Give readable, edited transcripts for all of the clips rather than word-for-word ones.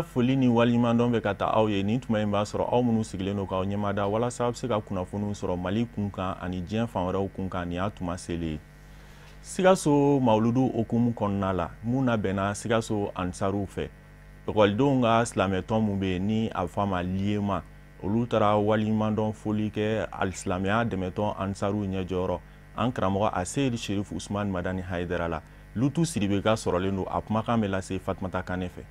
foli ni waliɲumandɔn bɛ ka taa aw ye nin tuma in b'a sɔrɔ aw minnu sigilen don k'aw ɲɛmada walasa a bɛ se ka kunnafoniw sɔrɔ Mali kunkan ani diɲɛ fan wɛrɛw kunkan nin y'a tuma selen ye. Sikaso Mawuludu okumu kɔnɔna la mun labɛnna Sikaso Ansaru fɛ. Ekɔlidenw ka silamɛtɔn mun bɛ yen ni a bɛ fɔ a ma Liyema olu taara waliɲumandɔn foli kɛ alisilamɛya dɛmɛtɔn Ansaru ɲɛjɔyɔrɔ an karamɔgɔ Aseyid Sherif Usman Madani Hayidara la. Lutu Sidibe ka sɔrɔlen don a kumakan bɛ lase Fatumata Kane fɛ.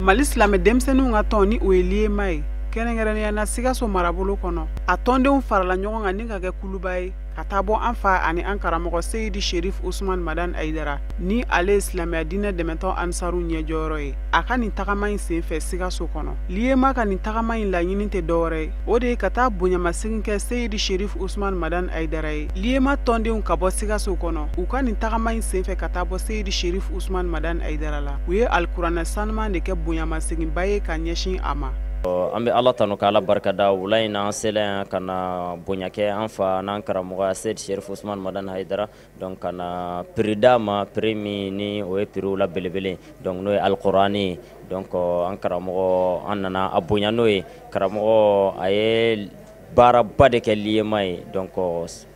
Mali silamɛ denmisɛnninw ka tɔn ni o ye Liyema ye kɛrɛnkɛrɛnnenya na Sikaso marabolo kɔnɔ a tɔndenw farala ɲɔgɔn kan ni ka kɛ kuluba ye ka taa bɔ an fa ani an karamɔgɔ Seyid Sherif Usman Madani Hayidara ni ale ye silamɛya diinɛ dɛmɛtɔn Ansaru ɲɛjɔyɔrɔ ye a ka nin tagama in senfɛ Sikaso kɔnɔ. Liyema ka nin tagama in laɲini tɛ dɔwɛrɛ ye o de ye ka taa bonyamasegin kɛ Seyid Sherif Usman Madani Hayidara ye. Liyema tɔndenw ka bɔ Sikaso kɔnɔ u ka nin tagama in senfɛ ka taa bɔ Seyid Sherif Usman Madani Hayidara la u ye alikuranɛ sanuman de kɛ bonyamaseginba ye ka ɲɛsin a ma. An bɛ Ala tanu k'Ala barikada wula in na an selen ka na bonya kɛ an fa n'an karamɔgɔ Seyid Sherif Usman Madani Hayidara donc ka na prix d'a ma prix min ni o ye prix la belebele donc n'o ye alikuranɛ donc an karamɔgɔ an nana a bonya n'o ye karamɔgɔ a ye baaraba de kɛ Liyema ye donc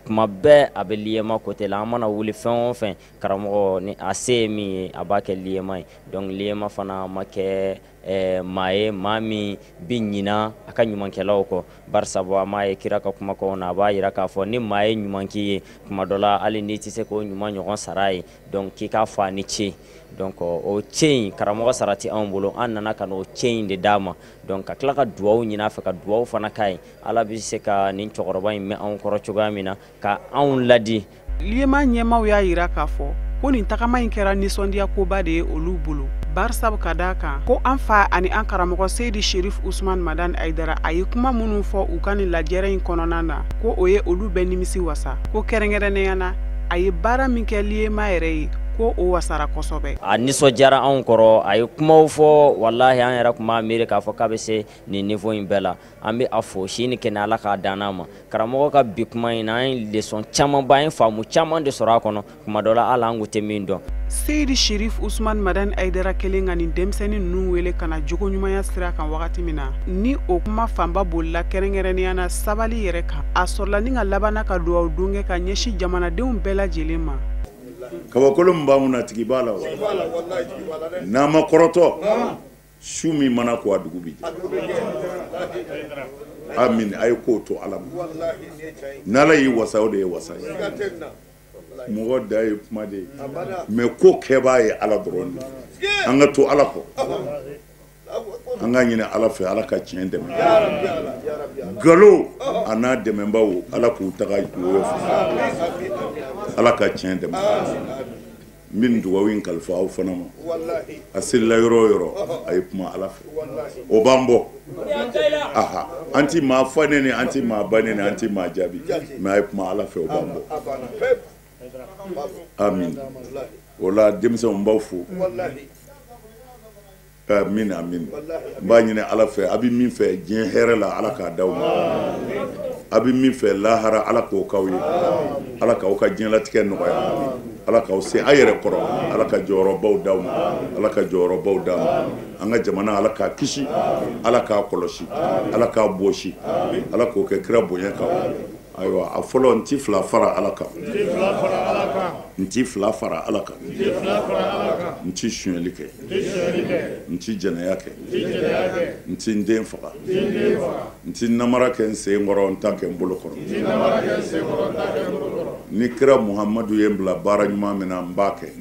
kuma bɛɛ a bɛ Liyema côté la an mana wuli fɛn o fɛn karamɔgɔ ni a se ye min ye a b'a kɛ Liyema ye donc Liyema fana ma kɛ maa ye maa min bi ɲina a ka ɲumankɛlaw kɔ barisa a m'a ye kira ka kumakanw na a b'a yira k'a fɔ ni maa ye ɲuman k'i ye kuma dɔ la hali n'i tɛ se k'o ɲuman ɲɔgɔn sara ye donc k'i k'a fɔ a ni ce donc o ce in karamɔgɔ sara tɛ anw bolo an nana ka n'o ce in de d'a ma donc ka tila ka duwawu ɲini a fɛ ka duwawu fana k'a ye Ala bɛ se ka nin cɛkɔrɔba in mɛn anw kɔrɔ cogoya min na ka anw ladi. Liyema ɲɛmaw y'a yira k'a fɔ ko nin tagama in kɛra nisɔndiya koba de ye olu bolo barisabu ka d'a kan ko an fa ani an karamɔgɔ Seyid Sherif Usman Madani Hayidara a ye kuma minnu fɔ u ka nin lajɛrɛ in kɔnɔna na ko o ye olu bɛɛ nimisi wasa ko kɛrɛnkɛrɛnnenya na a ye baara min kɛ Liyema yɛrɛ ye ko o wasara kosɛbɛ. A nisɔndiyara anw kɔrɔ a ye kumaw fɔ walahi an yɛrɛ tun b'a miiri k'a fɔ k'a bɛ se nin niveau in bɛɛ la an bɛ a fɔ si ni kɛnɛ Ala k'a dan n'a ma karamɔgɔ ka bi kuma in na an ye leçon camanba an ye faamu caman de sɔrɔ a kɔnɔ kuma dɔ la hali an kun tɛ min dɔn. Seyid Sherif Usman Madani Hayidara kelen ka nin denmisɛnnin ninnu wele ka na jogo ɲumanya sira kan wagati min na ni o kuma fanba bolila kɛrɛnkɛrɛnnenya na sabali yɛrɛ kan a sɔrɔla ni ka labanna ka duwawu don kɛ ka ɲɛsin jamanadenw bɛɛ lajɛlen ma. Kabakolo min b'a mun na tigi b'a la o n'a ma kɔrɔtɔ su min mana ko a dugu bi jɛ amin a ye kow to Ala ma n'Ala y'i wasa o de ye wasa ye mɔgɔ da ye kuma de ye mais ko kɛbaa ye Ala dɔrɔn de an ka to Ala kɔ an ka ɲini Ala fɛ Ala ka tiɲɛ dɛmɛ galo a n'a dɛmɛbaw Ala k'u taga dugawu fɛ Ala ka tiɲɛ dɛmɛ n bɛ dugawu in kalifa aw fana ma a selila yɔrɔ o yɔrɔ a ye kuma Ala fɛ o b'an bɔ aha an ti maa fa ne ni an ti maa ba ne ni an ti maa jaabi mais a ye kuma Ala fɛ o b'an bɔ amin o la denmisɛnw b'aw fo amin amin n b'a ɲini Ala fɛ a bɛ min fɛ diɲɛ hɛrɛ la Ala k'a d'aw ma a bɛ min fɛ lahara Ala k'o k'aw ye Ala k'aw ka diɲɛlatigɛ nɔgɔya Ala k'aw se a yɛrɛ kɔrɔ Ala ka jɔyɔrɔbaw d'aw ma Ala ka jɔyɔrɔbaw d'a ma an ka jamana Ala k'a kisi Ala k'a kɔlɔsi Ala k'a bɔsi Ala k'o kɛ kira bonya kan ayiwa a fɔlɔ n ti fila fara Ala kan n ti fila fara Ala kan n ti sonyɛli kɛ n ti jɛnɛya kɛ n ti n den faga n ti namara kɛ n sen kɔrɔ n ta kɛ n bolo kɔrɔ ni kira Muhamadu ye n bila baara ɲuman min na n b'a kɛ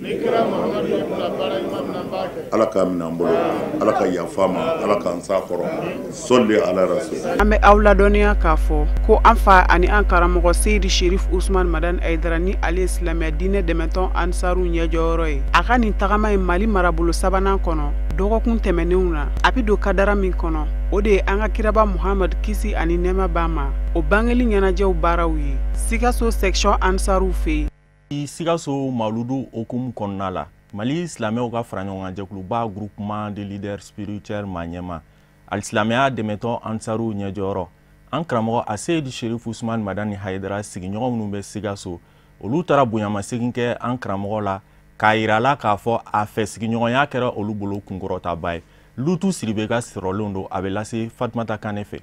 Ala k'a minɛ n bolo Ala ka yafa ma Ala k'an s'a kɔrɔ sɔli ala rasul. An bɛ aw ladɔnniya k'a fɔ ko an fa ani an karamɔgɔ Seyid Sherif Usman Madani Hayidara ni ale ye silamɛya diinɛ dɛmɛtɔn Ansaru ɲɛjɔyɔrɔ ye a ka nin tagama ye Mali marabolo sabanan kɔnɔ dɔgɔkun tɛmɛnenw na a bɛ don kadara min kɔnɔ o de ye an ka kiraba Muhamad kisi ani nɛɛma b'a ma o bangeli ɲɛnajɛw baaraw ye Sikaso section Ansaru fɛ yen. Sikaso Mawuludu okumu kɔnɔna la Mali silamɛw ka fara ɲɔgɔn kan jɛkuluba groupement de leaders spirituels Manyema alisilamɛya dɛmɛtɔn Ansaru ɲɛjɔyɔrɔ an karamɔgɔ Aseyid Sherif Usman Madani Hayidara sigiɲɔgɔn minnu bɛ Sikaso olu taara bonyamasegin kɛ an karamɔgɔ la k'a yira la k'a fɔ a fɛ sigiɲɔgɔnya kɛra olu bolo kunkɔrɔtaba ye Lutu Siribe ka sirɔlenw don a bɛ lase Fatumata Kane fɛ.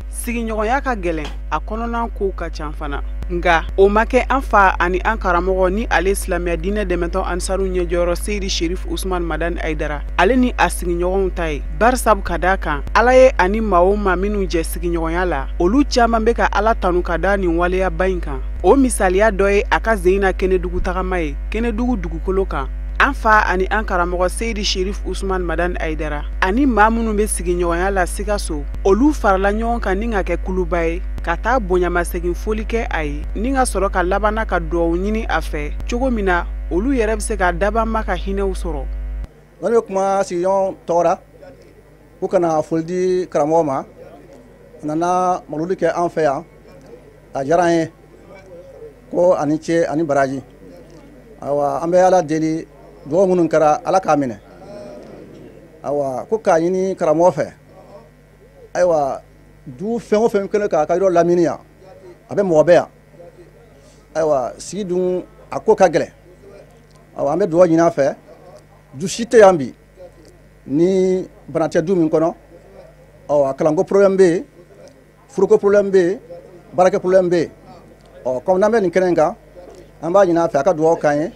Sigiɲɔgɔnya ka gɛlɛn a kɔnɔna kow ka can fana nga o ma kɛ an fa ani an karamɔgɔ ni ale silamɛya diinɛ dɛmɛtɔ Ansaru ɲɛjɔyɔrɔ Seydi Sherif Usman Madani Aidara ale ni a sigiɲɔgɔnw ta ye barisabu ka daa kan Ala ye ani maa o maa minnu jɛ sigiɲɔgɔnya la olu caman bɛ ka Ala tanu ka da nin waleya ba in kan o misaliya dɔ ye a ka Zeyina Kɛnɛdugu tagama ye Kɛnɛdugu dugukolo kan an fa ani an karamɔgɔ Seydi Sherif Usman Madani Aidara ani maa minnu bɛ sigiɲɔgɔnya la Sikaso olu farala ɲɔgɔn kan ni ka kɛ kuluba ye ka taa bonyamasegin foli kɛ a ye ni ka sɔrɔ ka labana ka duwawu ɲini a fɛ cogo min na olu yɛrɛ bɛ se ka dabama ka hinɛw sɔrɔ. Wani kuma sigiɲɔgɔn tɔgɔra ko kana foli di karamɔgɔ ma a nana maluli kɛ an fɛ yan a diyara an ye ko ani ce ani baraji awa an bɛ Ala deli duwawu minnu kɛra Ala k'a minɛ awa ko k'a ɲini karamɔgɔ fɛ ayiwa du fɛn o fɛn kɛlen k'a ka yɔrɔ lamini yan a bɛ mɔgɔ bɛɛ yan ayiwa sigi dun a ko ka gɛlɛn awa an bɛ duwawu ɲini a fɛ du si tɛ yan bi ni bana tɛ du min kɔnɔ awa kalanko problème bɛ yen furuko problème bɛ yen baarakɛ problème bɛ yen comme n'an bɛ nin kɛnɛ in kan an b'a ɲini a fɛ a ka duwawu k'an ye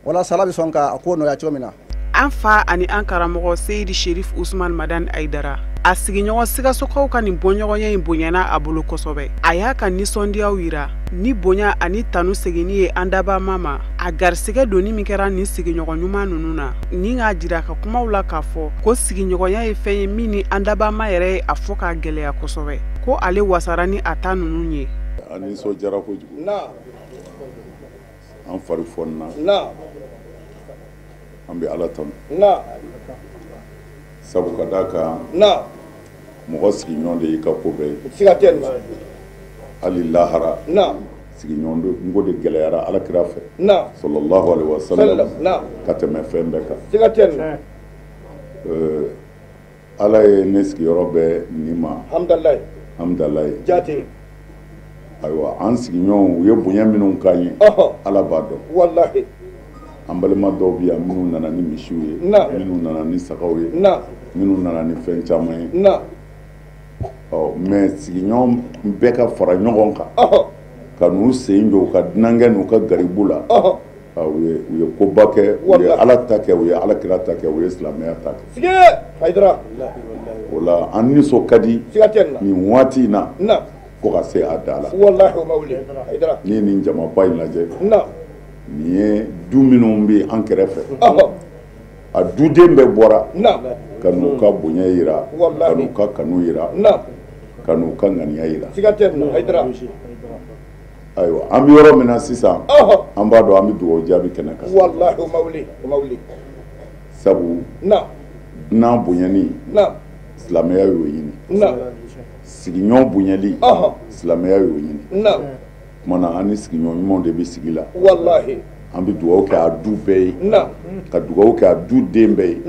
walasa Ala bɛ sɔn ka ko nɔgɔya cogo min na. An fa ani an karamɔgɔ Seydi Sherif Usman Madani Aidara a sigiɲɔgɔn Sikasokaw ka nin bɔɲɔgɔnya in bonyana a bolo kosɛbɛ a y'a ka nisɔndiyaw yira ni bonya ani tanu seginni ye an dabama ma a garisɛgɛ donni min kɛra nin sigiɲɔgɔn ɲuman ninnu na ni k'a jira ka kumaw la k'a fɔ ko sigiɲɔgɔnya ye fɛn ye min ni an dabama yɛrɛ ye a fɔ k'a gɛlɛya kosɛbɛ ko ale wasara ni a ta ninnu ye. A nisɔndiyara kojugu an fari fɔnna an bɛ Ala tanu sabu ka d'a kan mɔgɔ sigiɲɔgɔn de y'i ka ko bɛɛ ye hali lahara sigiɲɔgɔn ko de gɛlɛyara Alakira fɛ sallallahu alaihi wasallam ka tɛmɛ fɛn bɛɛ kan Ala ye ne sigiyɔrɔ bɛɛ nin ma hamdalayi ayiwa an sigiɲɔgɔnw u ye bonya minnu k'an ye Ala b'a dɔn an balima dɔw bi yan minnu nana ni misiw ye minnu nana ni sagaw ye minnu nana ni fɛn caman ye mais sigiɲɔgɔn bɛɛ ka fara ɲɔgɔn kan ka n'u sen jɔ u ka dunankɛ n'u ka garibu la u ye koba kɛ u ye Ala ta kɛ u ye Alakira ta kɛ u ye silamɛya ta kɛ o la an nisɔn ka di nin waati in na fo ka se a da la n'i ye nin jamaba in lajɛ nin ye du minnu bɛ an kɛrɛfɛ a duden bɛɛ bɔra ka n'u ka bonya yira ka n'u ka kanu yira ka n'u ka ŋaniya yira ayiwa an bɛ yɔrɔ min na sisan an b'a dɔn an bɛ dugawu jaabi kɛnɛ kan sabu dunan bonyani silamɛya y'o ɲini sigiɲɔgɔn bonyali silamɛya y'o ɲini kumana an ni sigiɲɔgɔn ɲumanw de bɛ sigi la an bɛ dugawu kɛ a du bɛɛ ye ka dugawu kɛ a du den bɛɛ ye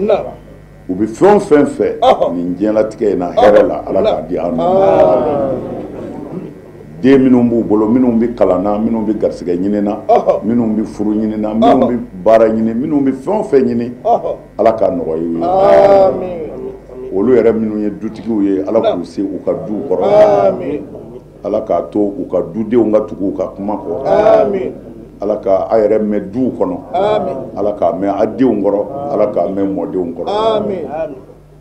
u bɛ fɛn o fɛn fɛ nin diɲɛlatigɛ in na hɛrɛ la Ala k'a di an ma den minnu b'u bolo minnu bɛ kalan na minnu bɛ garisɛgɛ ɲini na minnu bɛ furu ɲini na minnu bɛ baara ɲini minnu bɛ fɛn o fɛn ɲini Ala k'a nɔgɔya u ye olu yɛrɛ minnu ye dutigiw ye Ala k'u se u ka du kɔrɔ Ala k'a to u ka dudenw ka tugu u ka kuma kɔ Ala ka a yɛrɛ mɛn duw kɔnɔ Ala k'a mɛn a denw kɔrɔ Ala k'a mɛn mɔdenw kɔrɔ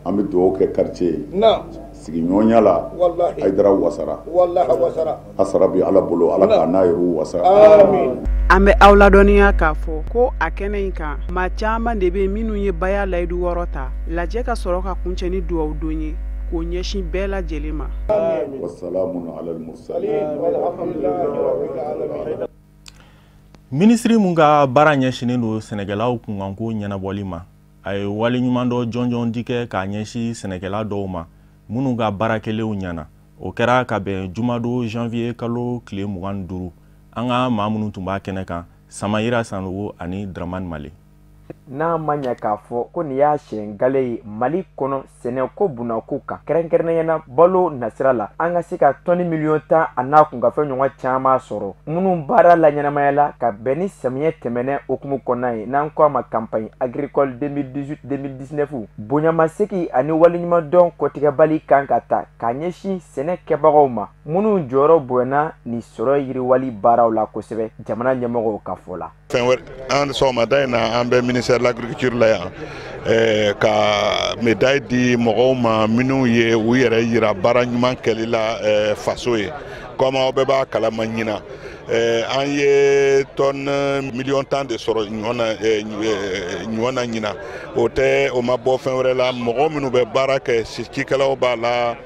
an bɛ dugawu kɛ quartier ye sigiɲɔgɔnya la Aidara wasara asara bɛ Ala bolo Ala k'a n'a yɛrɛ wasa an bɛ aw ladɔnniya k'a fɔ ko a kɛnɛ in kan maa caman de bɛ minnu ye baya layidu wɔɔrɔ ta lajɛ ka sɔrɔ ka kuncɛ ni dugawu don ye k'o ɲɛsin bɛɛ lajɛlen ma. Ministri mun ka baara ɲɛsinen don sɛnɛkɛlaw kunkanko ɲɛnabɔli ma a ye wale ɲuman dɔ jɔnjɔn di kɛ k'a ɲɛsin sɛnɛkɛla dɔw ma minnu ka baarakɛlenw ɲɛna o kɛra ka bɛn jumadon janvier kalo tile 25 an ka maa minnu tun b'a kɛnɛ kan Samayira Sanogo ani Dramani Male. n'a ma ɲɛ k'a fɔ ko nin y'a siɲɛ gale ye Mali kɔnɔ sɛnɛ ko bunako kan kɛrɛnkɛrɛnnenya balo nasira la an ka se ka tɔni miliyɔn 10 a n'a kun ka fɛn ɲɔgɔn caman sɔrɔ minnu baara la ɲɛnamaya la ka bɛn ni samiyɛ tɛmɛnɛ okumu kɔnɔna ye n'an ko a ma campagne agricole 2018-2019 bonyamasegi ani waleɲuman dɔn kɔtigɛbali kan ka ta k'a ɲɛsin sɛnɛ kɛbagaw ma minnu jɔyɔrɔ bonyana ni sɔrɔ yiriwali baaraw la kosɛbɛ jamana ɲɛmɔgɔw ka fɔ la. Fɛn wɛrɛ an sɔgɔmada in na an bɛ ministère de l'agriculture la yan ka médaille di mɔgɔw ma minnu ye u yɛrɛ yira baara ɲuman kɛli la faso ye comme aw bɛɛ b'a kalama ɲina an ye tonne miliyɔn 10 de sɔrɔ ɲɔgɔn na ɲina o ma bɔ fɛn wɛrɛ la mɔgɔ minnu bɛ baara kɛ cikɛlaw b'a la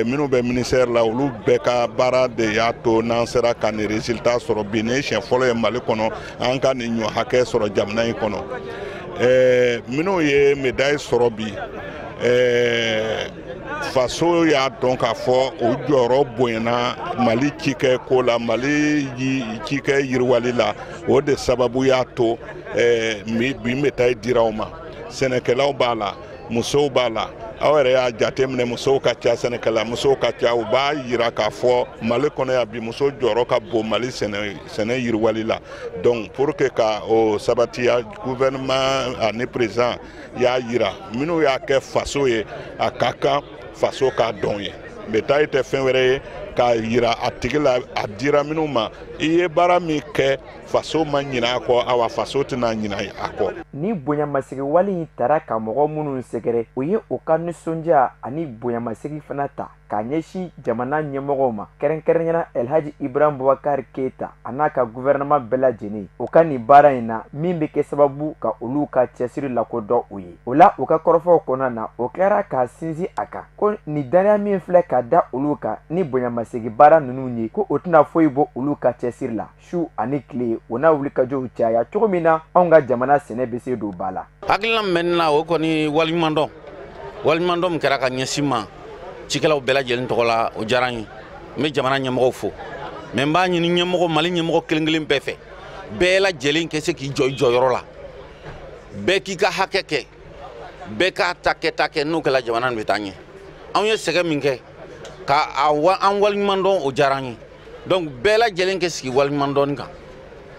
minnu bɛ ministère la olu bɛɛ ka baara de y'a to n'an sera ka nin résultat sɔrɔ bi ni siɲɛ fɔlɔ ye Mali kɔnɔ an ka nin ɲɔ hakɛ sɔrɔ jamana in kɔnɔ minnu ye médaille sɔrɔ bi faso y'a dɔn k'a fɔ o jɔyɔrɔ bonyana Mali cikɛ ko la Mali cikɛ yiriwali la o de sababu y'a to bi médaille dira aw ma sɛnɛkɛlaw b'a la musow b'a la aw yɛrɛ y'a jateminɛ musow ka ca sɛnɛkɛla musow ka ca u b'a yira k'a fɔ Mali kɔnɔ yan bi muso jɔyɔrɔ ka bon Mali sɛnɛ yiriwali la donc pour que ka o sabatiya gouvernement ani président y'a yira minnu y'a kɛ faso ye a ka kan faso k'a dɔn ye médaille tɛ fɛn wɛrɛ ye k'a yira a tigi la a dira minnu ma i ye baara min kɛ faso ma ɲina a kɔ awa faso tɛna ɲina a kɔ. Ni bonyamasegi wale in tara ka mɔgɔ minnu sɛgɛrɛ o ye o ka nisɔndiya ani bonyamasegi fana ta k'a ɲɛsin jamana ɲɛmɔgɔw ma kɛrɛnkɛrɛnyana Elhaji Ibrahim Boubacar Keita a n'a ka gouvernement bɛɛ lajɛlen o ka nin baara in na min bɛ kɛ sababu ka olu ka cɛsiri lakodɔn u ye o la o ka kɔrɔfɔw kɔnɔna na o kɛra k'a sinsin a kan ko nin daniya min filɛ ka da olu kan ni bonyamasegi baara ninnu ye ko o tɛna foyi bɔ olu ka cɛsiri la su ani tile o n'a wulikajɔw caya cogo min na anw ka jamana sɛnɛ bɛ se don ba la. Hakilina min bɛ ne na o kɔni waliɲuman dɔn min kɛra ka ɲɛsin ma cikɛlaw bɛɛ lajɛlen tɔgɔ la o diyara n ye n bɛ jamana ɲɛmɔgɔw fo mais n b'a ɲini ɲɛmɔgɔ Mali ɲɛmɔgɔ kelen kelen bɛɛ fɛ bɛɛ lajɛlen ka se k'i jɔ i jɔyɔrɔ la bɛɛ k'i ka hakɛ kɛ bɛɛ k'a ta kɛ n'o kɛla jamana in bɛ taa ɲɛ anw ye sɛgɛn min kɛ ka an waliɲuman dɔn o diyara n ye donc bɛɛ lajɛlen ka sigi waliɲuman dɔnni kan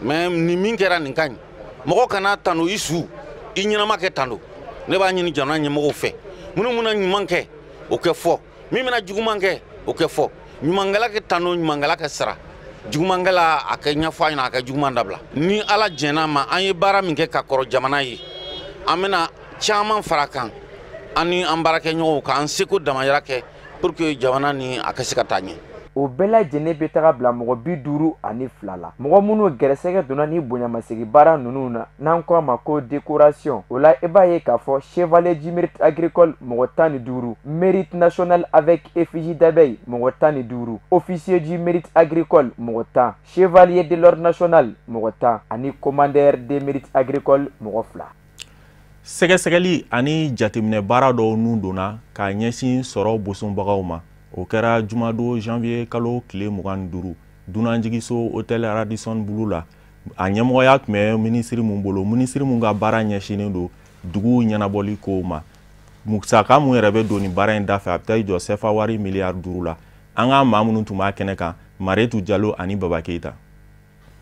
mais ni min kɛra nin ka ɲi mɔgɔ kana tanu i su i ɲɛnama kɛ tanu ne b'a ɲini jamana ɲɛmɔgɔw fɛ minnu mana ɲuman kɛ o kɛ fɔ min bɛna juguman kɛ o kɛ fɔ ɲumankɛla kɛ tanu ɲumankɛla kɛ sara jugumankɛla a kɛ ɲɛfɔ a ɲɛna a kɛ juguman dabila ni ala jɛn'a ma an ye baara min kɛ ka kɔrɔ jamana ye an bɛna caman fara kan ani an baarakɛɲɔgɔnw k'an seko damayira kɛ pour que jamana ni a ka se ka taa ɲɛ. O bɛɛ lajɛlen bɛ taga bila mɔgɔ 52 la mɔgɔ minnu gɛrɛsɛgɛ donna ni bonyamasegi baara ninnu na n'an ko a ma ko décoration o la i b'a ye k'a fɔ chevalier du mérite agricole mɔgɔ 15 mérite national avec effigie d'abeille mɔgɔ 15 officier du mérite agricole mɔgɔ 10 chevalier de l'ordre national mɔgɔ 10 ani commandeur des mérites agricole mɔgɔ 2. Sɛgɛsɛgɛli ani jateminɛ baara dɔw nun donna k'a ɲɛsin sɔrɔ bosonbagaw ma o kɛra jumado janvier kalo tile 25 dunanjigiso hôtel Radisson Blu la a ɲɛmɔgɔya tun bɛ minisiri mun bolo minisiri mun ka baara ɲɛsinen don dugu ɲɛnabɔli kow ma musaka mun yɛrɛ bɛ don nin baara in da fɛ a bɛ taa jɔ CFA wari miliyari 5 la an ka maa minnu tun b'a kɛnɛ kan Maretu Jalo ani Baba Keita.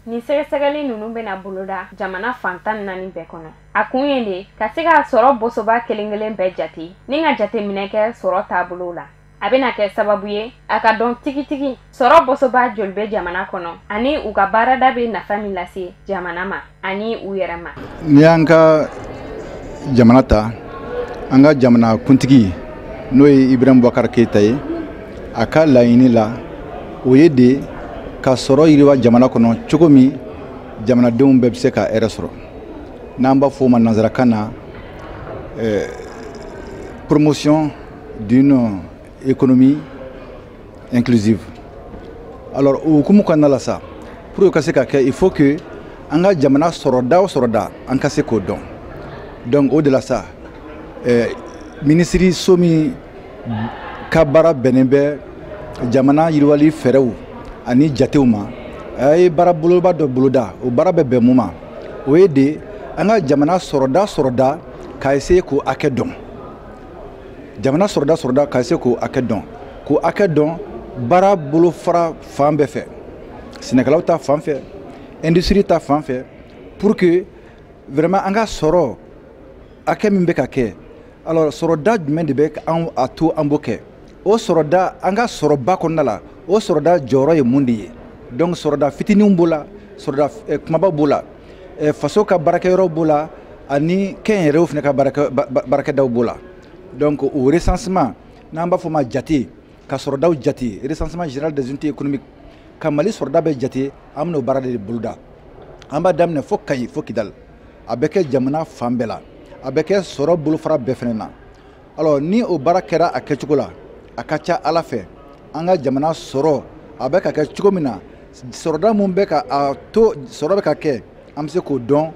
Ni sɛgɛsɛgɛli ninnu bɛna boloda jamana fan 14 bɛɛ kɔnɔ a kun ye de ka se ka sɔrɔ bosoba kelen kelen bɛɛ jate ni ka jateminɛ kɛ sɔrɔ taabolo la a bɛna kɛ sababu ye a ka dɔn tigitigi sɔrɔ bosoba joli bɛ jamana kɔnɔ ani u ka baarada bɛ nafa min lase jamana ma ani u yɛrɛ ma. Ni an ka jamana ta an ka jamana kuntigi n'o ye Ibrahim Boubacar Keita ye a ka laɲini la o ye de ka sɔrɔ yiriwa jamana kɔnɔ cogo min jamanadenw bɛɛ bɛ se ka hɛrɛ sɔrɔ n'an b'a fɔ o ma nanzarakan na promotion d'une économie inclusive. Alors o hukumu kɔnɔna la sa pour que ka se ka kɛ il faut que an ka jamana sɔrɔda o sɔrɔda an ka se k'o dɔn donc o de la sa minisiri so min ka baara bɛnnen bɛ jamana yiriwali fɛɛrɛw ani jatew ma a ye baara boloba dɔ boloda o baara bɛ bɛn mun ma o ye de an ka jamana sɔrɔda k'a essayer k'o hakɛ dɔn jamana sɔrɔda k'a essayer k'o hakɛ dɔn baara bolofara fan bɛɛ fɛ sɛnɛkɛlaw ta fan fɛ industrie ta fan fɛ pour que vraiment an ka sɔrɔ hakɛ min bɛ ka kɛ alors sɔrɔda jumɛn de bɛ a to an b'o kɛ o sɔrɔda an ka sɔrɔba kɔnɔna la o sɔrɔda jɔyɔrɔ ye mun de ye donc sɔrɔda fitininw b'o la sɔrɔda kumaba b'o la faso ka baarakɛyɔrɔ b'o la ani kɛnyɛrɛw fana ka baarakɛdaw b'o la donc o recensement n'an b'a fɔ ma jate ka sɔrɔdaw jate recensement général des unités économiques ka Mali sɔrɔda bɛ jate an bɛn'o baara de boloda an b'a daminɛ fo Kayi fo Kidal a bɛ kɛ jamana fan bɛɛ la a bɛ kɛ sɔrɔ bolofara bɛɛ fana na alors ni o baara kɛra a kɛcogo la a ka ca Ala fɛ an ka jamana sɔrɔ a bɛ ka kɛ cogo min na sɔrɔda mun bɛ ka a to sɔrɔ bɛ ka kɛ an bɛ se k'o dɔn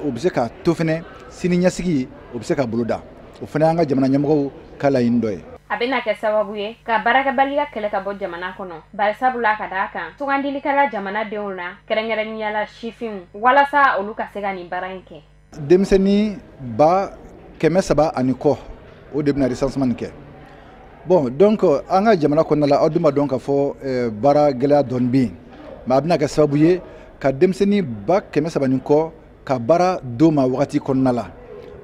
o bɛ se ka to fana sini ɲɛsigi o bɛ se ka boloda o fana y'an ka jamana ɲɛmɔgɔw ka laɲini dɔ ye. A bɛna kɛ sababu ye ka baarakɛbaliya kɛlɛ ka bɔ jamana kɔnɔ barisabula ka d'a kan sugandilikɛla jamanadenw na kɛrɛnkɛrɛnniyala sifinw walasa olu ka se ka nin baara in kɛ. Denmisɛnnin ba 300 ani kɔ o de bɛna recensement kɛ bon donc an ka jamana kɔnɔna la aw dun b'a dɔn k'a fɔ baara gɛlɛya dɔɔni bɛ yen mais a bɛna kɛ sababu ye ka denmisɛnnin ba 300 ni kɔ ka baara d'o ma wagati kɔnɔna la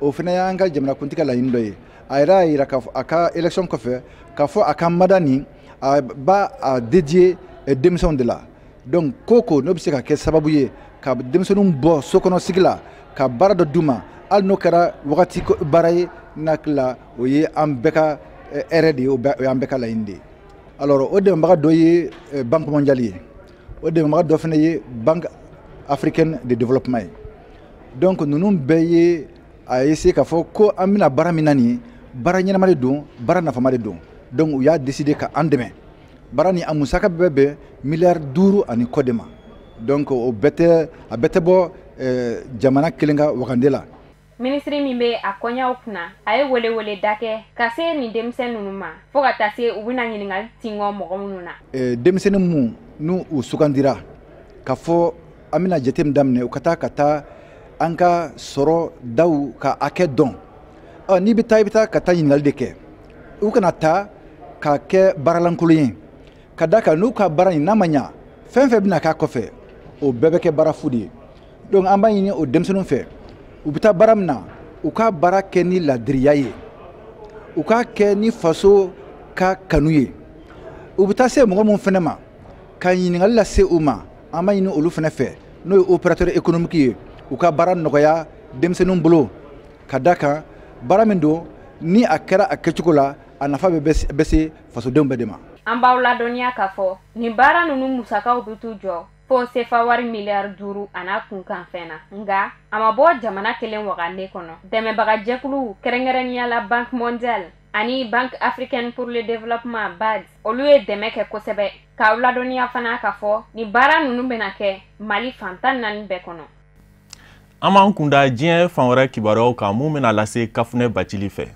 o fana y'an ka jamanakuntigi ka laɲini dɔ ye a yɛrɛ y'a jira k'a fɔ a ka élection kɔfɛ k'a fɔ a ka mandat nin a b'a dédié denmisɛnw de la donc ko n'o bɛ se ka kɛ sababu ye ka denmisɛnninw bɔ sokɔnɔsigi la ka baara dɔ d'u ma hali n'o kɛra wagati baara ye n'akili la o ye an bɛɛ ka hɛrɛ de ye o y'an bɛɛ ka laɲini de ye alors o dɛmɛbaga dɔ ye banque mondiale ye o dɛmɛbaga dɔ fana ye banque africaine de développement ye donc ninnu bɛɛ ye a essayé k'a fɔ ko an bɛna baara min na nin ye baara ɲɛnama de don baara nafama de don donc u y'a décidé ka an dɛmɛ baara nin a musaka bɛɛ bɛn miliyari 5 ani kɔ de ma donc o bɛɛ tɛ bɔ jamana kelen ka wagande la. Ministri min bɛ a kɔɲaw kunna a ye welewele da kɛ ka se nin denmisɛn ninnu ma fo ka taa se u bɛna ɲininkali tingɔ mɔgɔ minnu na. Denmisɛnnin minnu n'u sugandira k'a fɔ an bɛna jate min daminɛ u ka taa an ka sɔrɔ daw ka hakɛ dɔn n'i bɛ taa i bɛ taa ka taa ɲininkali de kɛ u kana taa ka kɛ baaralankolon ye ka da kan n'u ka baara nin n'a ma ɲa fɛn fɛn bɛna k'a kɔfɛ o bɛɛ bɛ kɛ baara fu de ye donc an b'a ɲini o denmisɛnninw fɛ u bɛ taa baara min na u ka baara kɛ ni ladiriya ye u ka kɛ ni faso ka kanu ye u bɛ taa se mɔgɔ min fana ma ka ɲininkali lase u ma an b'a ɲini olu fana fɛ n'o ye opérateur économique ye u ka baara nɔgɔya denmisɛnninw bolo ka da kan baara min don ni a kɛra a kɛcogo la a nafa bɛ se fasodenw bɛɛ de ma. An b'aw ladɔnniya k'a fɔ nin baara ninnu musakaw bɛ t'u jɔ fo sefa wari miliyari 5 a n'a kunkan fɛn na nka a ma bɔ jamana kelen wagande kɔnɔ dɛmɛbaga jɛkulu kɛrɛnkɛrɛnniyala banque mondiale ani banque africaine pour le développement BAD olu ye dɛmɛ kɛ kosɛbɛ k'aw ladɔnniya fana k'a fɔ nin baara ninnu bɛna kɛ Mali fan 14 bɛɛ kɔnɔ. An b'an kunda diɲɛ fan wɛrɛ kibaruyaw kan mun bɛna lase Kafunɛ Bacili fɛ.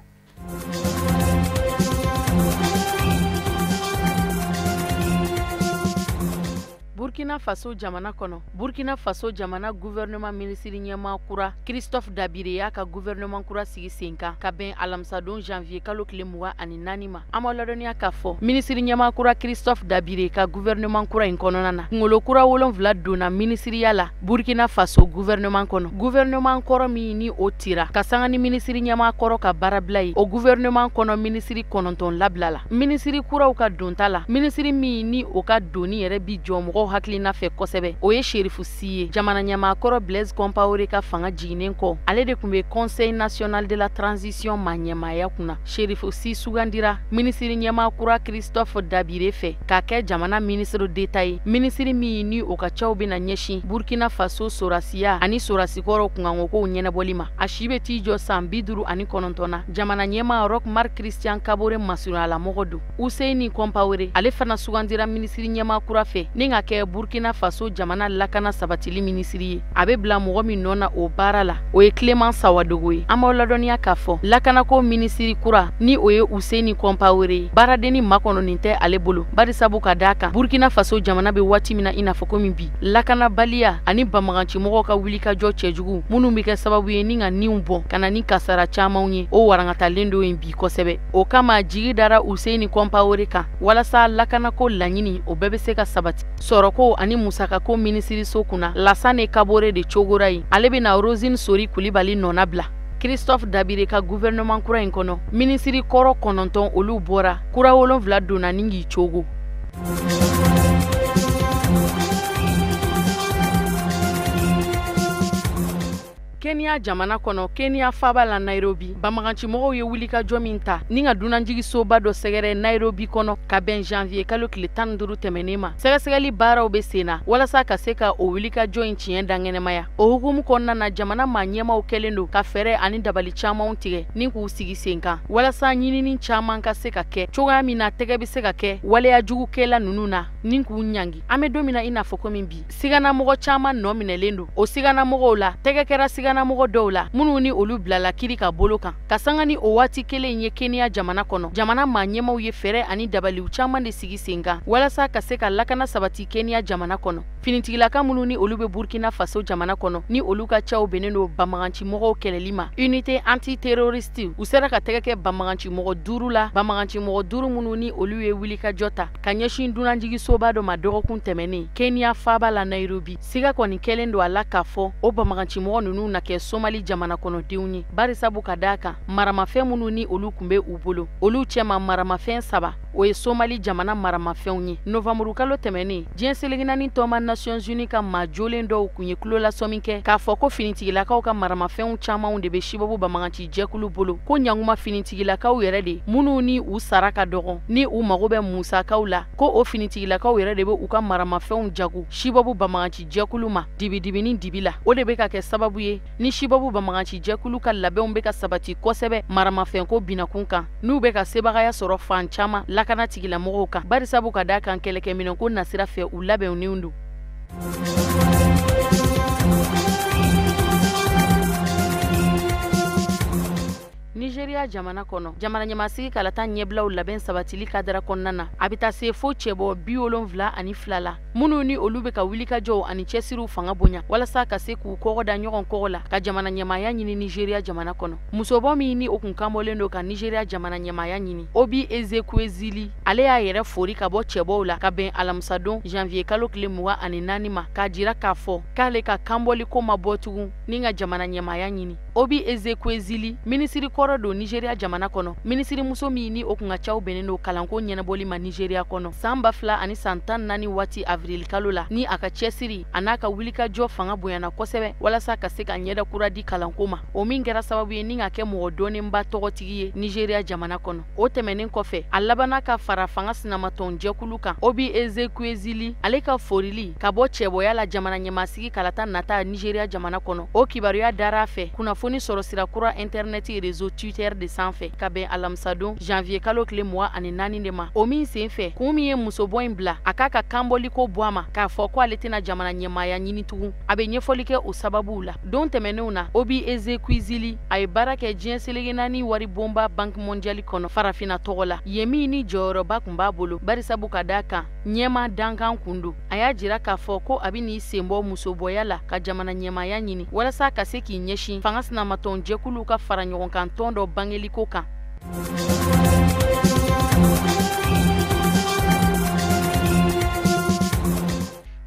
Burkina Faso jamana kono Burkina Faso jamana gouvernement ministre ɲɛma kura Christophe Dabire y'a ka gouvernement kura sigi sen kan ka bɛn alamsadon janvier kalo tile 24 ma an b'a ladɔnniya k'a fɔ ministre ɲɛma kura Christophe Dabire ka gouvernement kura in kɔnɔna na kunkolo kura 7 donna ministriya la Burkina Faso gouvernement kɔnɔ gouvernement kɔrɔ min ni o tira ka sanga ni ministre ɲɛma kɔrɔ ka baarabila ye o gouvernement kɔnɔ ministre 9 labila la ministre kuraw ka donta la ministre min ni o ka doni yɛrɛ bi jɔ mɔgɔw hakilina fɛ kosɛbɛ o ye Sherifu Si ye jamana ɲɛmaakɔrɔ Blaise Compaoré ka fanga jiginen kɔ ale de kun bɛ Conseil national de la transition ma ɲɛmaaya kunna Sherifu Si sugandira ministre ɲɛmaakura Christophe Dabire fɛ k'a kɛ jamana ministre d'État ye ministre min ni o ka caw bɛna ɲɛsin Burkina Faso sorasiya ani sorasikɔrɔ kunkankokow ɲɛnabɔli ma a si bɛ t'i jɔ san 59 na jamana ɲɛmaa Roch Marc Christian Kabore masurunyala mɔgɔ don Ousseini Compaoré ale fana sugandira ministre ɲɛmaakura fɛ ni ka kɛ Burkina Faso jamana lakana sabatili minisiri ye a be bila mɔgɔ min nɔ na o baara la o ye Clément Sawadogo ye an b'aw ladɔnniya k'a fɔ lakanako minisiri kura ni o ye Useni Compaoré ye baaradenni makɔnɔnin tɛ ale bolo barisabu ka d'a kan Burkina Faso jamana be waati min na i n'a fɔ komi bi lakanabaliya ani banbagancimɔgɔw ka wulikajɔ cɛjugu minnu be kɛ sababu ye ni ka niw bɔn ka na ni kasara camanw ye o warankatalen do yen bi kosɛbɛ o kama jigi dara Useni Compaoré kan walasa lakanako laɲini o bɛɛ be se ka sabati sɔrɔko ani musakako minisiriso kunna Lassane Kabore de cogora ye ale bena Rosine Sori Kulibali nɔna bila Christophe Dabire ka gouvernement kura in kɔnɔ minisiri kɔrɔ 9 olu bɔra kura 7 donna ni k'i cogo Kenya jamana kɔnɔ Kenya faba la Nairobi banbagancimɔgɔw ye wulikajɔ min ta ni ka dunanjigisoba dɔ sɛgɛrɛ Nairobi kɔnɔ ka bɛn janvier kalo tile 15 tɛmɛnen ma sɛgɛsɛgɛli baaraw be sen na walasa ka se ka o wulikajɔ in tiɲɛ dangɛnɛmaya o hukumu kɔnɔna na jamana maa ɲɛmaw kɛlen do ka fɛɛrɛ ani dabali camanw tigɛ ni k'u sigi sen kan walasa ɲinini caman ka se ka kɛ cogoya min na tɛgɛ be se ka kɛ waleya jugukɛla nunu na ni k'u ɲangi an be don min na i n'a fɔ komi bi siganamɔgɔ caman nɔ minɛlen do o siganamɔgɔw la tɛgɛ kɛra siganamɔgɔ dɔw la minnu ni olu bilala kiri ka bolo kan ka sanga ni o waati kelen ye Kenya jamana kɔnɔ jamana maa ɲɛmaw ye fɛɛrɛ ani dabaliw caman de sigi sen kan walasa ka se ka lakana sabati Kenya jamana kɔnɔ finitigilaka minnu ni olu be Burkina Faso jamana kɔnɔ ni olu ka caw benen do banbagancimɔgɔw kɛlɛli ma unité antiterroriste u sera ka tɛgɛ kɛ banbagancimɔgɔ 5 la banbagancimɔgɔ 5 minnu ni olu ye wulikajɔ ta ka ɲɛsin dunanjigisoba dɔ ma dɔgɔkun tɛmɛnen Kenya faba la Nairobi siga kɔni kɛlen do a la k'a fɔ o banbagancimɔgɔ nunu na kɛ Somali jamana kɔnɔdenw ye barisabu ka d'a kan maramafɛn minnu ni olu kun be u bolo olu cɛma maramafɛn 3 o ye Somali jamana maramafɛnw ye novamburu kalo tɛmɛnen diɲɛ seleginani tɔma Nations Unies ka maa jolen dɔw kun ye kulolasɔmi kɛ k'a fɔ ko finitigilakaw ka maramafɛnw camanw de be Shibabu banbagaci jɛkulu bolo ko ɲanguma finitigilakaw yɛrɛ de minnu ni u sara ka dɔgɔn ni u mago bɛ musakaw la ko o finitigilakaw yɛrɛ de be u ka maramafɛnw jagu Shibabu banbagaci jɛkulu ma dibi ni dibi la o de be ka kɛ sababu ye ni Shibabu banbagaci jɛkulu ka labɛnw be ka sabati kosɛbɛ maramafɛnko binakun kan n'u be ka sebagaya sɔrɔ fan caman lakana tigilamɔgɔw kan barisabu ka d'a kan kɛlɛkɛminɛnko nasira fɛ u labɛnnenw do Nigeria jamana kɔnɔ jamana ɲɛmasigi kalata ɲɛbilaw labɛn sabatili kadara kɔnɔna na a bɛ taa se fo cɛbɔ 72 la minnu ni olu bɛ ka wulikajɔw ani cɛsiriw fanga bonya walasa ka se k'u kɔgɔ da ɲɔgɔn kɔgɔ la ka jamana ɲɛmaya ɲini Nigeria jamana kɔnɔ musobɔ min ni o kun kanbɔlen do ka Nigeria jamana ɲɛmaya ɲini Obi Ezekwesili ale y'a yɛrɛ fori ka bɔ cɛbɔw la ka bɛn alamisadon janvier kalo tile 24 ma k'a jira k'a fɔ k'ale ka kanbɔli ko ma bɔ tugun ni ka jamana ɲɛmaya ɲini Obi Ezekwesili minisiri kɔrɔ do Nigeria jamana kɔnɔ minisiri muso min ni o kun ka caw bɛnnen do kalanko ɲɛnabɔli ma Nigeria kɔnɔ san 2000 ani san 14 waati avril kalo la ni a ka cɛsiri a n'a ka wulikajɔ fanga bonyana kosɛbɛ walasa ka se ka ɲɛda kura di kalanko ma o min kɛra sababu ye ni ka kɛ mɔgɔ dɔnnenba tɔgɔtigi ye Nigeria jamana kɔnɔ o tɛmɛnen kɔfɛ a labanna ka fara fanga sinamatɔn jɛkulu kan Obi Ezekwesili ale ka forili ka bɔ cɛbɔya la jamana ɲɛmasigi kalata nata Nigeria jamana kɔnɔ o kibaruya dara a fɛ kunnafoni sɔrɔ sira kura internet réseau Twitter de sanfɛ ka bɛn alamisadon janvier kalo tile 24 de ma o min sen fɛ kun min ye musobɔ in bila a k'a ka kanbɔli ko bɔ a ma k'a fɔ ko ale tɛna jamana ɲɛmaya ɲini tugun a bɛ ɲɛfɔli kɛ o sababuw la don tɛmɛnenw na Obi Ezekwesili a ye baara kɛ diɲɛ seleginani wari bonba banque mondiale kɔnɔ farafina tɔgɔ la yen min ni jɔyɔrɔba kun b'a bolo barisabu ka d'a kan ɲɛma dankan kun do a y'a jira k'a fɔ ko a bɛ n'i sen bɔ musobɔya la ka jamana ɲɛmaya ɲini walasa ka se k'i ɲɛsin fanga sinamatɔn jɛkuluw ka fara ɲɔgɔn kan tɔn dɔ bangeliko kan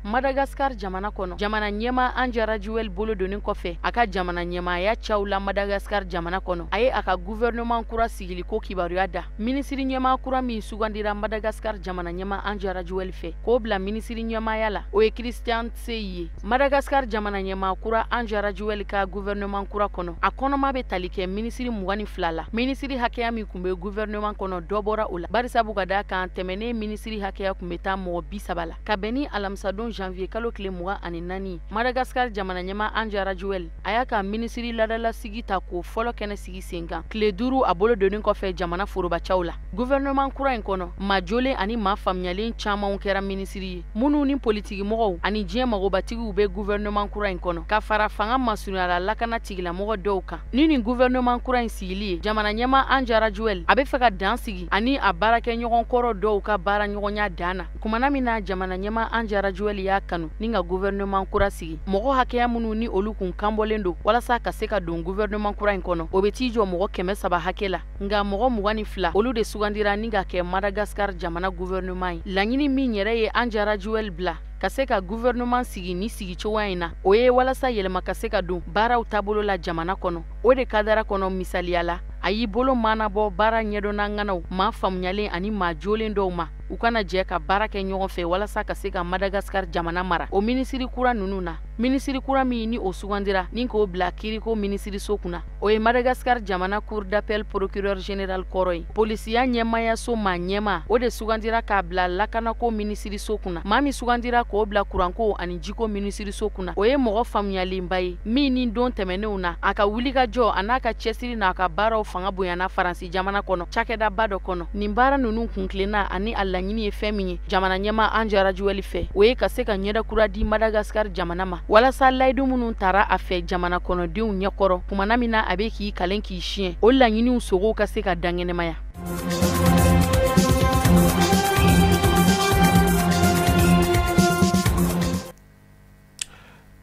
Madagascar jamana kɔnɔ jamana ɲɛma Anjara Juel bolo donnen kɔfɛ a ka jamana ɲɛmaya caw la Madagascar jamana kɔnɔ a ye a ka gouvernement kura sigili ko kibaruya da minisiri ɲɛma kura min sugandira Madagascar jamana ɲɛma Anjara Juel fɛ k'o bila minisiri ɲɛmaya la o ye Christian Tseyi ye Madagascar jamana ɲɛma kura Anjara Juel ka gouvernement kura kɔnɔ a kɔnɔma bɛ tali kɛ minisiri 22 la minisiri hakɛya min kun bɛ gouvernement kɔnɔ dɔ bɔra o la barisabu ka d'a kan tɛmɛnen minisiri hakɛya kun bɛ taa mɔgɔ 30 la ka bɛn ni alamisadon janvier kalo tile 24 Madagascar jamana ɲɛma Anjara Joel a y'a ka minisiri ladala sigi ta k'o fɔlɔ kɛnɛ sigi sen kan tile 5 a bolo donnen kɔfɛ jamana forobacaw la gouvernement kura in kɔnɔ maa jolen ani maa faamuyalen camanw kɛra minisiri ye minnu ni politiki mɔgɔw ani diɲɛ magobatigiw bɛ gouvernement kura in kɔnɔ ka fara fanga masurunyala lakana tigilamɔgɔ dɔw kan ni nin gouvernement kura in sigili ye jamana ɲɛma Anjara Joel a bɛ fɛ ka dan sigi ani a baarakɛɲɔgɔn kɔrɔ dɔw ka baara ɲɔgɔnya dan na kumana min na jamana ɲɛma Anjara Joel y'a kanu ni ka gouvernement kura sigi mɔgɔ hakɛya minnu ni olu kun kanbɔlen don walasa ka se ka don gouvernement kura in kɔnɔ o bɛ t'i jɔ mɔgɔ 300 hakɛ la nka mɔgɔ 22 olu de sugandira ni ka kɛ Madagascar jamana gouvernement ye laɲini min yɛrɛ ye Anjara Joel bila ka se ka gouvernement sigi ni sigi cogoya in na o ye walasa yɛlɛma ka se ka don baaraw taabolo la jamana kɔnɔ o de kadara kɔnɔ misaliya la a y'i bolo maanabɔ baara ɲɛdɔnna ŋanaw maa faamuyalen ani maa jolen dɔw ma u kana jɛ ka baara kɛ ɲɔgɔn fɛ walasa ka se ka Madagascar jamana mara o minisiri kura nunu na minisiri kura min ni o sugandira ni k'o bila kiriko minisiriso kunna o ye Madagascar jamana cour d'appel procureur général kɔrɔ ye polisiya ɲɛmayaso maa ɲɛma o de sugandira k'a bila lakanako minisiriso kunna maa min sugandira k'o bila kuranko ani jiko minisiriso kunna o ye mɔgɔ faamuyalenba ye min ni don tɛmɛnenw na a ka wulikajɔ a n'a ka cɛsiri n'a ka baaraw fanga bonyana Faransi jamana kɔnɔ cakɛdaba dɔ kɔnɔ nin baara nunu kunkilenna ani a laɲini ye fɛn min ye jamana ɲɛma Anjara Joel fɛ o ye ka se ka ɲɛda kura di Madagascar jamana ma walasa layidu minnu tara a fɛ jamana kɔnɔdenw ɲɛkɔrɔ kumana min na a bɛ k'i kalen k'i siɲɛ o laɲiniw sogow ka se ka dangɛnɛmaya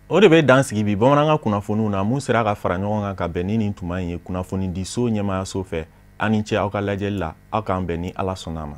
o de bɛ dan sigi bi bamanankan kunnafoniw na mun sera ka fara ɲɔgɔn kan ka bɛn ni nin tuma in ye kunnafoni di so ɲɛmaayaso fɛ ani ce aw ka lajɛli la aw k'an bɛn ni Ala sɔnna a ma